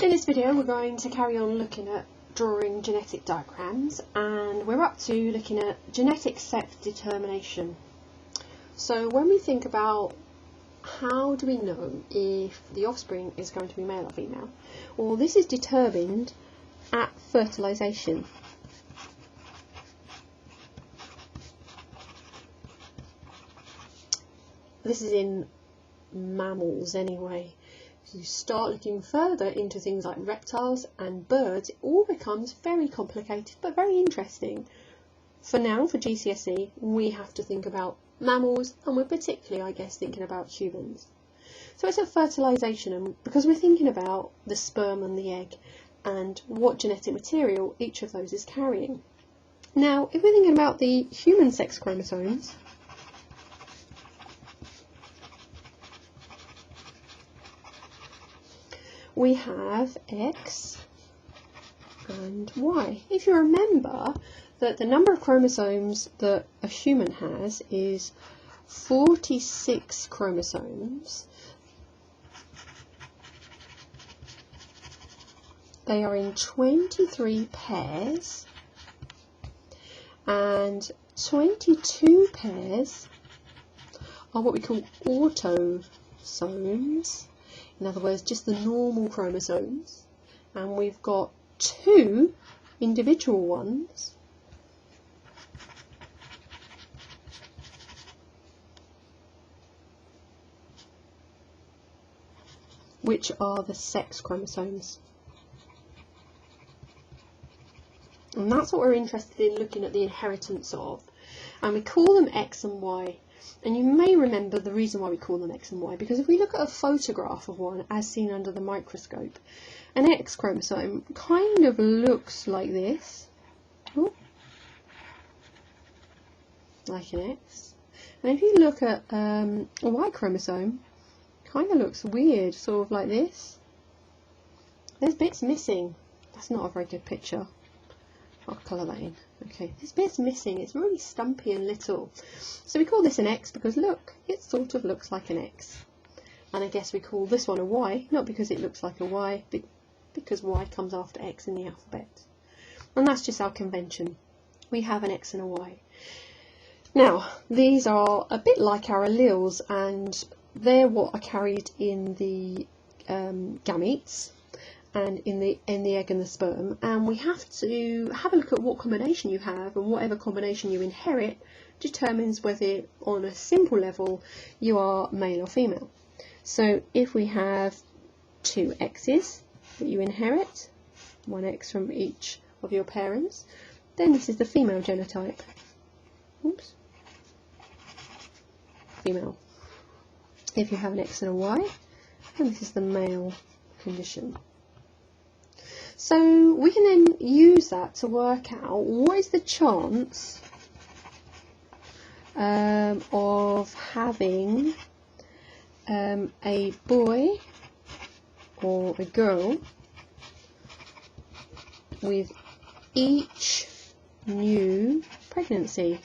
In this video we're going to carry on looking at drawing genetic diagrams, and we're up to looking at genetic sex determination. So when we think about how do we know if the offspring is going to be male or female, well, this is determined at fertilisation. This is in mammals anyway. If you start looking further into things like reptiles and birds, it all becomes very complicated but very interesting. For now, for GCSE, we have to think about mammals, and we're particularly, I guess, thinking about humans. So it's a fertilisation, and because we're thinking about the sperm and the egg and what genetic material each of those is carrying. Now, if we're thinking about the human sex chromosomes, we have X and Y. If you remember that the number of chromosomes that a human has is 46 chromosomes, they are in 23 pairs, and 22 pairs are what we call autosomes. In other words, just the normal chromosomes, and we've got 2 individual ones which are the sex chromosomes. And that's what we're interested in looking at the inheritance of, and we call them X and Y. And you may remember the reason why we call them X and Y, because if we look at a photograph of one as seen under the microscope, an X chromosome kind of looks like this. Ooh, like an X. And if you look at a Y chromosome, kind of looks weird, sort of like this. There's bits missing. That's not a very good picture. I'll colour that in. Okay, this bit's missing. It's really stumpy and little. So we call this an X because look, it sort of looks like an X. And I guess we call this one a Y, not because it looks like a Y, but because Y comes after X in the alphabet. And that's just our convention. We have an X and a Y. Now, these are a bit like our alleles, and they're what are carried in the gametes and in the egg and the sperm, and we have to have a look at what combination you have, and whatever combination you inherit determines whether on a simple level you are male or female. So if we have 2 X's that you inherit, 1 X from each of your parents, then this is the female genotype. Oops. Female. If you have an X and a Y, then this is the male condition. So we can then use that to work out what is the chance of having a boy or a girl with each new pregnancy.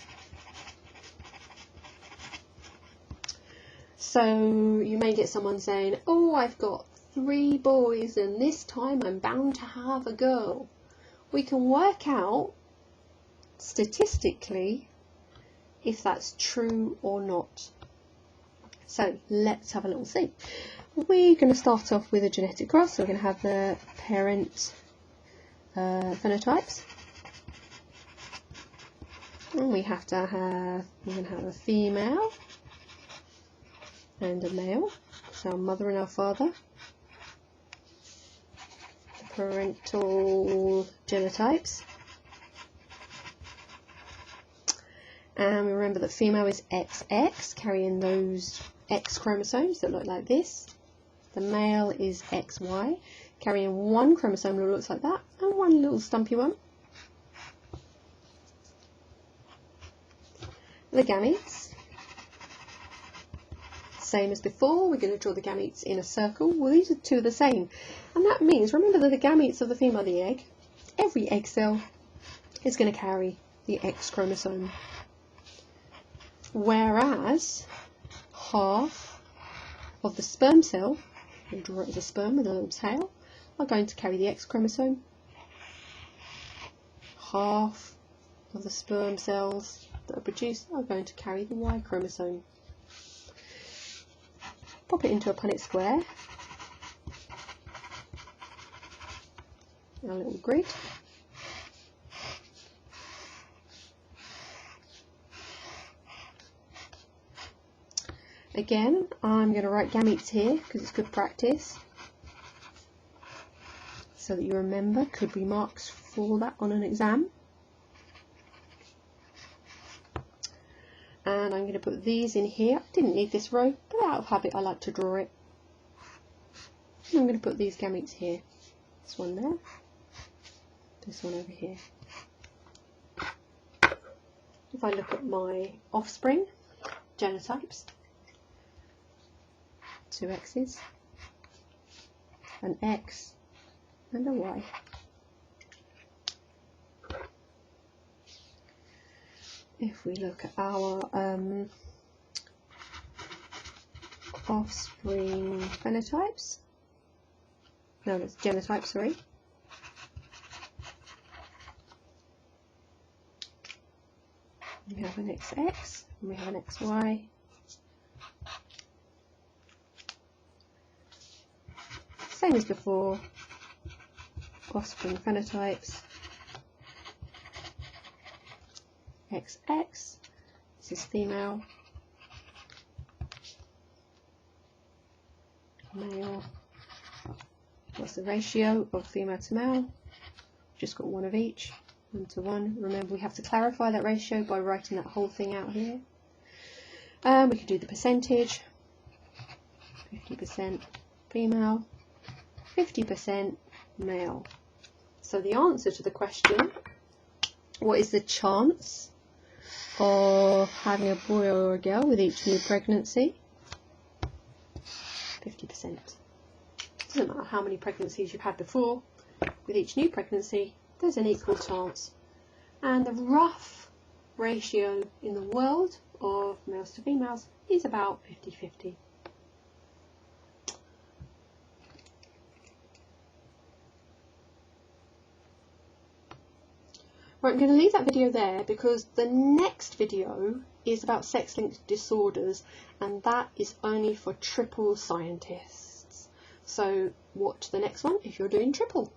So you may get someone saying, oh, I've got 3 boys and this time I'm bound to have a girl. We can work out statistically if that's true or not. So let's have a little see. We're going to start off with a genetic graph. So we're going to have the parent phenotypes. And we're going to have a female and a male. So our mother and our father. Parental genotypes, and remember that female is XX, carrying those X chromosomes that look like this. The male is XY, carrying 1 chromosome that looks like that, and 1 little stumpy one. The gametes, same as before, we're going to draw the gametes in a circle. Well, these are 2 the same, and that means, remember that the gametes of the female, the egg, every egg cell is going to carry the X chromosome, whereas half of the sperm cell, we'll draw it as a sperm with a little tail, are going to carry the X chromosome. Half of the sperm cells that are produced are going to carry the Y chromosome. Pop it into a Punnett square, a little grid. Again, I'm going to write gametes here because it's good practice, so that you remember, could be marks for that on an exam. And I'm going to put these in here. I didn't need this row, but out of habit I like to draw it. And I'm going to put these gametes here. This one there, this one over here. If I look at my offspring, genotypes, 2 X's, an X and a Y. If we look at our offspring phenotypes, no, that's genotypes, sorry. We have an XX and we have an XY. Same as before, offspring phenotypes, XX, this is female, male, what's the ratio of female to male? Just got one of each, 1 to 1. Remember, we have to clarify that ratio by writing that whole thing out here. We can do the percentage, 50% female, 50% male. So the answer to the question, what is the chance of having a boy or a girl with each new pregnancy? 50%. Doesn't matter how many pregnancies you've had before, with each new pregnancy there's an equal chance. And the rough ratio in the world of males to females is about 50-50. Right, I'm going to leave that video there because the next video is about sex-linked disorders, and that is only for triple scientists. So watch the next one if you're doing triple.